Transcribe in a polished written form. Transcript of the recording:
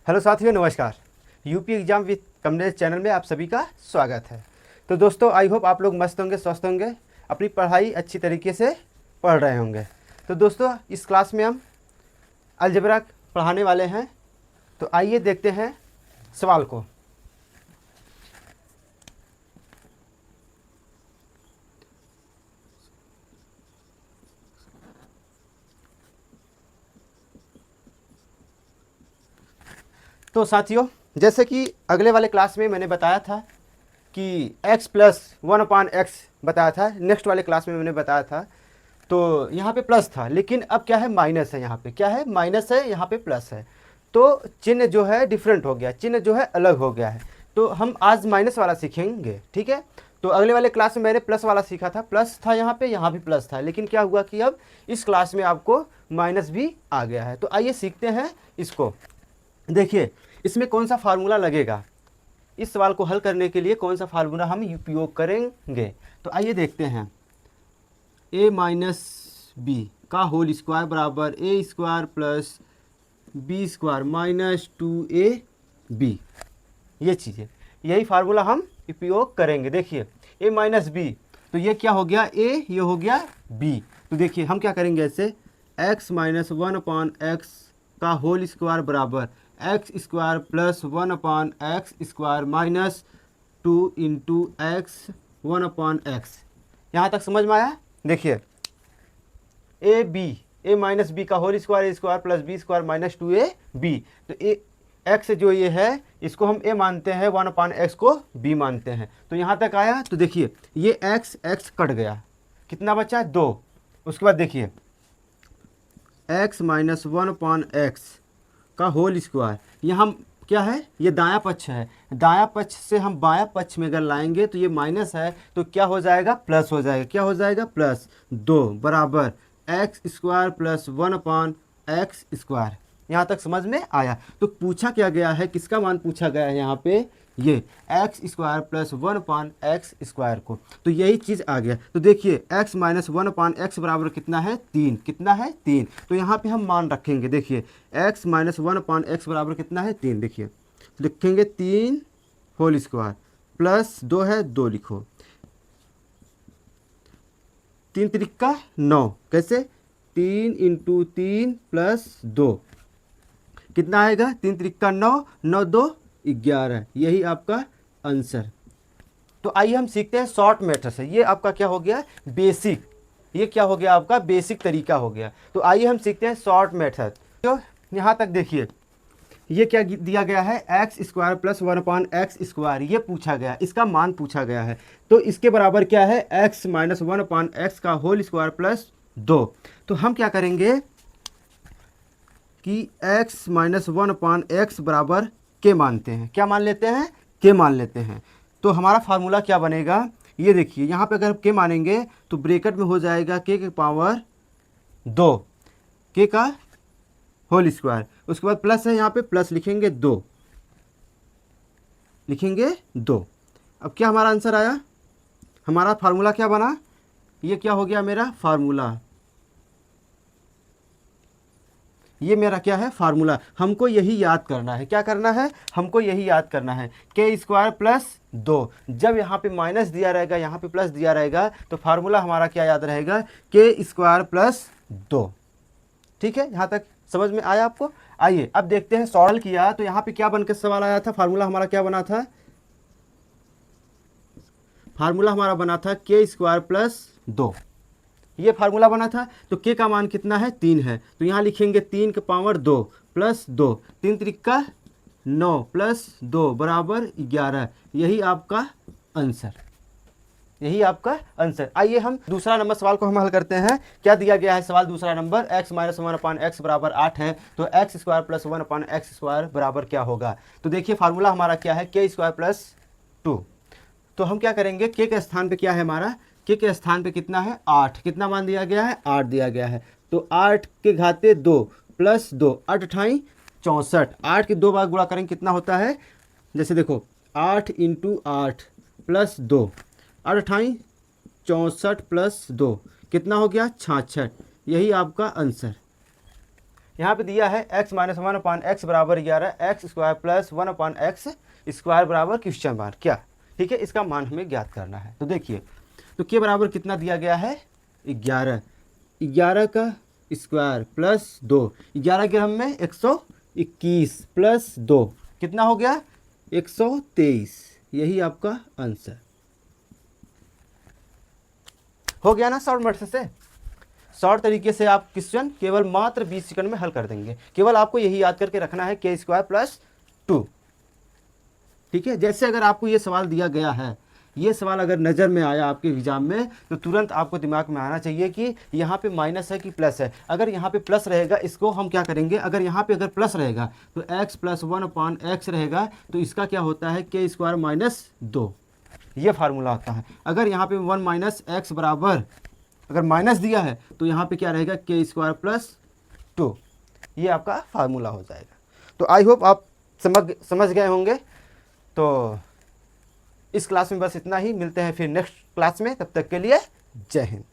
Hello साथियों, नमस्कार। UP exam with Kamlesh channel में आप सभी का स्वागत है। तो दोस्तों, आई होप आप लोग मस्त होंगे, स्वस्थ होंगे, अपनी पढ़ाई अच्छी तरीके से पढ़ रहे होंगे। तो दोस्तों, इस क्लास में हम अलजेब्रा पढ़ाने वाले हैं। तो आइए देखते हैं सवाल को। तो साथियों, जैसे कि अगले वाले क्लास में मैंने बताया था कि x प्लस 1/x बताया था, नेक्स्ट वाले क्लास में मैंने बताया था। तो यहाँ पे प्लस था, लेकिन अब क्या है, माइनस है। यहाँ पे क्या है, माइनस है, यहाँ पे प्लस है। तो चिन्ह जो है डिफरेंट हो गया, चिन्ह जो है अलग हो गया है। तो हम आज माइनस वाला सीखेंगे, ठीक है। तो अगले वाले क्लास में मैंने प्लस वाला सीखा था, प्लस था यहाँ भी प्लस था, लेकिन क्या हुआ कि अब इस क्लास में आपको माइनस भी आ गया है। तो आइए सीखते हैं इसको। देखिए, इसमें कौन सा फार्मूला लगेगा, इस सवाल को हल करने के लिए कौन सा फार्मूला हम उपयोग करेंगे। तो आइए देखते हैं। a माइनस बी का होल स्क्वायर बराबर a square plus b square minus 2ab, ये चीज़ें, यही फार्मूला हम उपयोग करेंगे। देखिए, a माइनस बी, तो ये क्या हो गया, a, ये हो गया b। तो देखिए हम क्या करेंगे, ऐसे x माइनस 1/x का होल स्क्वायर बराबर x square plus 1/x square minus 2 into x 1/x। यहाँ तक समझ में आया। देखिए, ए माइनस बी का whole square, a square plus b square minus 2ab। तो ए एक्स जो ये है, इसको हम a मानते हैं, 1/x को b मानते हैं। तो यहाँ तक आया। तो देखिए, ये x कट गया, कितना बचा, 2। उसके बाद देखिए x माइनस 1/x का होल स्क्वायर, यहाँ क्या है, ये दायां पक्ष है, दायां पक्ष से हम बायां पक्ष में अगर लाएंगे तो ये माइनस है, तो क्या हो जाएगा, प्लस हो जाएगा। क्या हो जाएगा, प्लस 2 बराबर x square plus 1/x square. यहाँ तक समझ में आया। तो पूछा क्या गया है, किसका मान पूछा गया है यहाँ पे, ये x square plus 1/x square को। तो यही चीज़ आ गया। तो देखिए, x माइनस 1/x बराबर कितना है, 3। कितना है, 3। तो यहाँ पे हम मान रखेंगे। देखिए, x माइनस 1/x बराबर कितना है, 3। देखिए लिखेंगे 3 होल स्क्वायर प्लस 2 है, 2 लिखो, 3 त्रिका 9। कैसे, 3 इंटू 3 प्लस 2, कितना आएगा, 3 त्रिका 9, 9 2 11। यही आपका आंसर। तो आइए हम सीखते हैं शॉर्ट मेथड से। ये आपका क्या हो गया, बेसिक, ये क्या हो गया, आपका बेसिक तरीका हो गया। तो आइए हम सीखते हैं शॉर्ट मेथड। तो यहाँ तक देखिए, ये क्या दिया गया है, x square plus 1/x square, ये पूछा गया, इसका मान पूछा गया है। तो इसके बराबर क्या है, x माइनस 1/x का होल स्क्वायर प्लस 2। तो हम क्या करेंगे कि x माइनस 1/x बराबर के मानते हैं। क्या मान लेते हैं, के मान लेते हैं। तो हमारा फार्मूला क्या बनेगा, ये देखिए, यहाँ पे अगर के मानेंगे तो ब्रैकेट में हो जाएगा के पावर 2, के का होल स्क्वायर। उसके बाद प्लस है, यहाँ पे प्लस लिखेंगे 2, लिखेंगे 2। अब क्या हमारा आंसर आया, हमारा फार्मूला क्या बना, ये क्या हो गया मेरा फार्मूला, ये मेरा क्या है, फार्मूला। हमको यही याद करना है, क्या करना है, हमको यही याद करना है, के स्क्वायर प्लस 2। जब यहाँ पे माइनस दिया रहेगा, यहाँ पे प्लस दिया रहेगा, तो फार्मूला हमारा क्या याद रहेगा, के स्क्वायर प्लस 2। ठीक है, यहाँ तक समझ में आया आपको। आइए अब देखते हैं, सॉल्व किया तो यहाँ पे क्या बनकर सवाल आया था, फार्मूला हमारा क्या बना था, फार्मूला हमारा बना था के स्क्वायर प्लस 2, ये फार्मूला बना था। तो के का मान कितना है, 3 है। तो यहाँ लिखेंगे 3 के पावर 2 प्लस 2, 3 त्रिका 9 प्लस 2 बराबर 11। यही आपका आंसर, यही आपका आंसर। आइए हम दूसरा नंबर सवाल को हम हल करते हैं। क्या दिया गया है सवाल दूसरा नंबर, x माइनस 1/x बराबर 8 है। तो x square plus 1/x square बराबर क्या होगा। तो देखिए फार्मूला हमारा क्या है, के स्क्वायर प्लस 2। तो हम क्या करेंगे, के स्थान पे क्या है हमारा, के स्थान पे कितना है, 8। कितना मान दिया गया है, 8 दिया गया है। तो 8 के घाते 2 प्लस 2, 8 अठाई 64। 8 के 2 बार गुणा करेंगे कितना होता है, जैसे देखो 8 इंटू 8 प्लस 2, 8 अठाई 64 प्लस 2 कितना हो गया, 66। यही आपका आंसर, यहाँ पे दिया है x माइनस 1/x बराबर 11, x square plus 1/x square बराबर क्वेश्चन मार्क क्या, ठीक है, इसका मान हमें ज्ञात करना है। तो देखिए, तो के बराबर कितना दिया गया है 11, 11 का स्क्वायर प्लस 2, 11 के हम में 121 प्लस 2 कितना हो गया 123, यही आपका आंसर हो गया ना। शॉर्ट मेथड से, शॉर्ट तरीके से आप क्वेश्चन केवल मात्र 20 सेकंड में हल कर देंगे। केवल आपको यही याद करके रखना है के स्क्वायर प्लस 2, ठीक है। जैसे अगर आपको ये सवाल दिया गया है, ये सवाल अगर नज़र में आया आपके एग्जाम में, तो तुरंत आपको दिमाग में आना चाहिए कि यहाँ पे माइनस है कि प्लस है। अगर यहाँ पे प्लस रहेगा, इसको हम क्या करेंगे, अगर यहाँ पे अगर प्लस रहेगा तो x प्लस 1/x रहेगा, तो इसका क्या होता है के स्क्वायर माइनस 2, ये फार्मूला होता है। अगर यहाँ पे 1 माइनस एक्स बराबर अगर माइनस दिया है, तो यहाँ पे क्या रहेगा के स्क्वायर प्लस 2, ये आपका फार्मूला हो जाएगा। तो आई होप आप समझ गए होंगे। तो इस क्लास में बस इतना ही, मिलते हैं फिर नेक्स्ट क्लास में, तब तक के लिए जय हिंद।